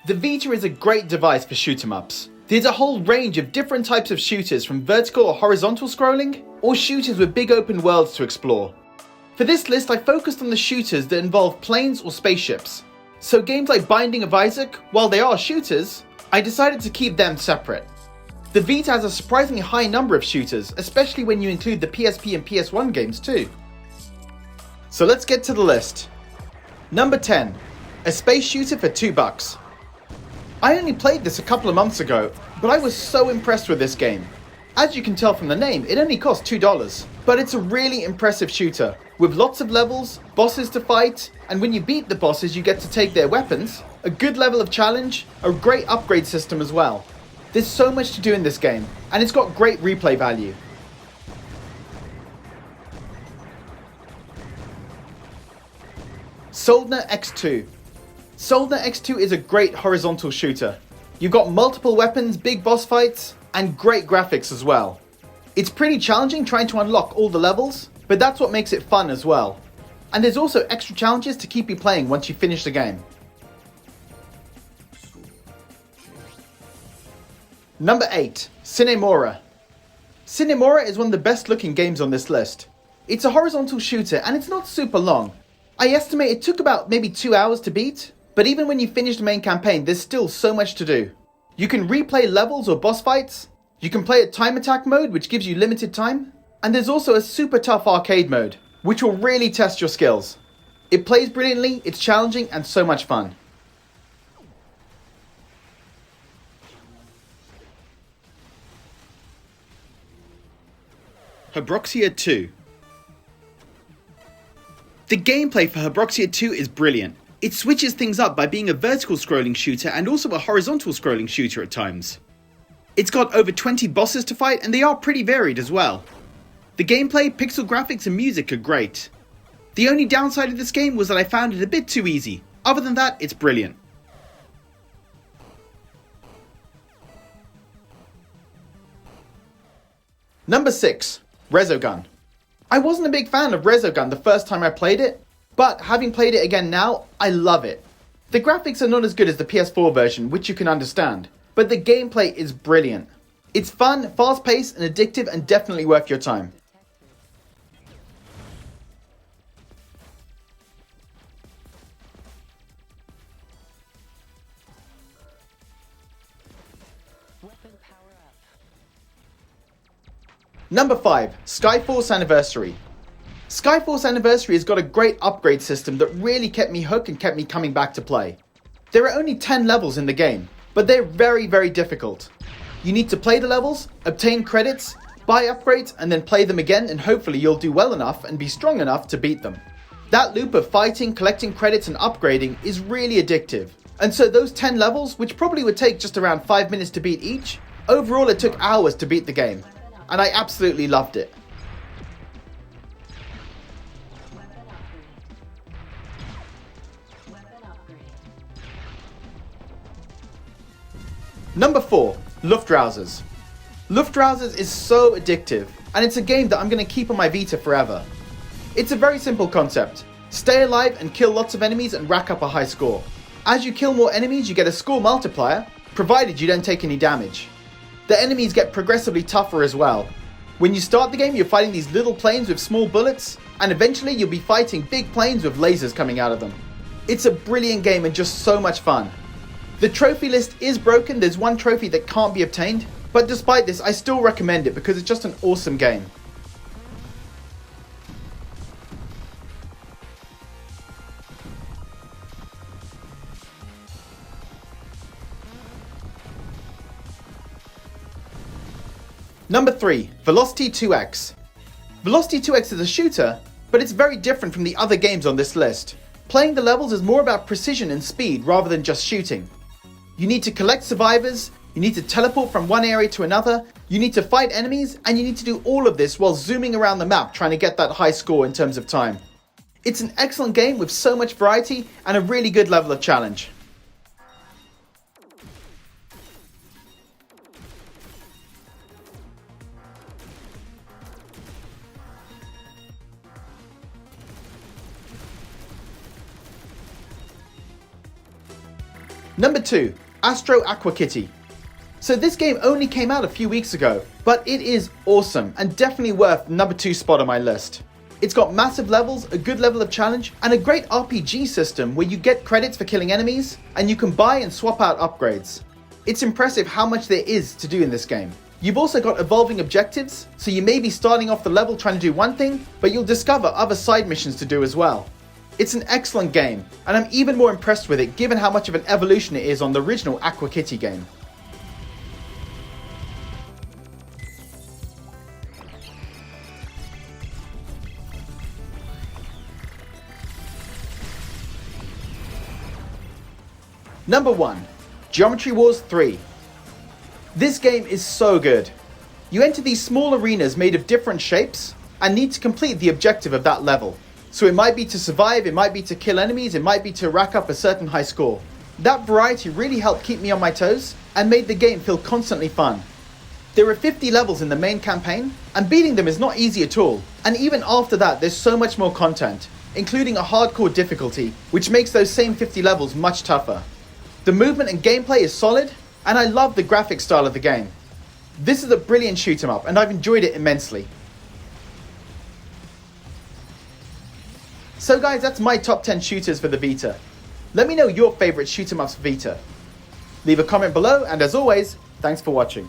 The Vita is a great device for shoot-em-ups. There's a whole range of different types of shooters, from vertical or horizontal scrolling, or shooters with big open worlds to explore. For this list, I focused on the shooters that involve planes or spaceships. So games like Binding of Isaac, while they are shooters, I decided to keep them separate. The Vita has a surprisingly high number of shooters, especially when you include the PSP and PS1 games too. So let's get to the list. Number 10. A space shooter for $2. I only played this a couple of months ago, but I was so impressed with this game. As you can tell from the name, it only costs $2, but it's a really impressive shooter, with lots of levels, bosses to fight, and when you beat the bosses you get to take their weapons, a good level of challenge, a great upgrade system as well. There's so much to do in this game, and it's got great replay value. Soldner X2. Soldner X2 is a great horizontal shooter. You've got multiple weapons, big boss fights, and great graphics as well. It's pretty challenging trying to unlock all the levels, but that's what makes it fun as well. And there's also extra challenges to keep you playing once you finish the game. Number 8. Cinemora. Cinemora is one of the best looking games on this list. It's a horizontal shooter and it's not super long. I estimate it took about maybe 2 hours to beat, but even when you finish the main campaign, there's still so much to do. You can replay levels or boss fights, you can play a time attack mode which gives you limited time, and there's also a super tough arcade mode, which will really test your skills. It plays brilliantly, it's challenging and so much fun. Broxia II. The gameplay for Broxia II is brilliant. It switches things up by being a vertical scrolling shooter and also a horizontal scrolling shooter at times. It's got over 20 bosses to fight and they are pretty varied as well. The gameplay, pixel graphics and music are great. The only downside of this game was that I found it a bit too easy. Other than that, it's brilliant. Number 6. Resogun. I wasn't a big fan of Resogun the first time I played it, but having played it again now, I love it. The graphics are not as good as the PS4 version, which you can understand, but the gameplay is brilliant. It's fun, fast-paced and addictive and definitely worth your time. Number 5. Skyforce Anniversary. Skyforce Anniversary has got a great upgrade system that really kept me hooked and kept me coming back to play. There are only 10 levels in the game, but they're very, very difficult. You need to play the levels, obtain credits, buy upgrades, and then play them again, and hopefully you'll do well enough and be strong enough to beat them. That loop of fighting, collecting credits, and upgrading is really addictive. And so those 10 levels, which probably would take just around 5 minutes to beat each, overall it took hours to beat the game. And I absolutely loved it. Number 4. Luftrausers. Luftrausers is so addictive, and it's a game that I'm going to keep on my Vita forever. It's a very simple concept. Stay alive and kill lots of enemies and rack up a high score. As you kill more enemies, you get a score multiplier, provided you don't take any damage. The enemies get progressively tougher as well. When you start the game, you're fighting these little planes with small bullets, and eventually you'll be fighting big planes with lasers coming out of them. It's a brilliant game and just so much fun. The trophy list is broken, there's one trophy that can't be obtained, but despite this I still recommend it because it's just an awesome game. Number 3. Velocity 2X. Velocity 2X is a shooter, but it's very different from the other games on this list. Playing the levels is more about precision and speed rather than just shooting. You need to collect survivors, you need to teleport from one area to another, you need to fight enemies, and you need to do all of this while zooming around the map trying to get that high score in terms of time. It's an excellent game with so much variety and a really good level of challenge. Number 2, Astro Aqua Kitty. So this game only came out a few weeks ago, but it is awesome and definitely worth the number 2 spot on my list. It's got massive levels, a good level of challenge, and a great RPG system where you get credits for killing enemies, and you can buy and swap out upgrades. It's impressive how much there is to do in this game. You've also got evolving objectives, so you may be starting off the level trying to do one thing, but you'll discover other side missions to do as well. It's an excellent game, and I'm even more impressed with it given how much of an evolution it is on the original Aqua Kitty game. Number 1, Geometry Wars 3. This game is so good. You enter these small arenas made of different shapes and need to complete the objective of that level. So it might be to survive, it might be to kill enemies, it might be to rack up a certain high score. That variety really helped keep me on my toes and made the game feel constantly fun. There are 50 levels in the main campaign, and beating them is not easy at all. And even after that, there's so much more content, including a hardcore difficulty, which makes those same 50 levels much tougher. The movement and gameplay is solid, and I love the graphic style of the game. This is a brilliant shoot 'em up, and I've enjoyed it immensely. So guys, that's my top 10 shooters for the Vita. Let me know your favourite shoot 'em ups for Vita. Leave a comment below, and as always, thanks for watching.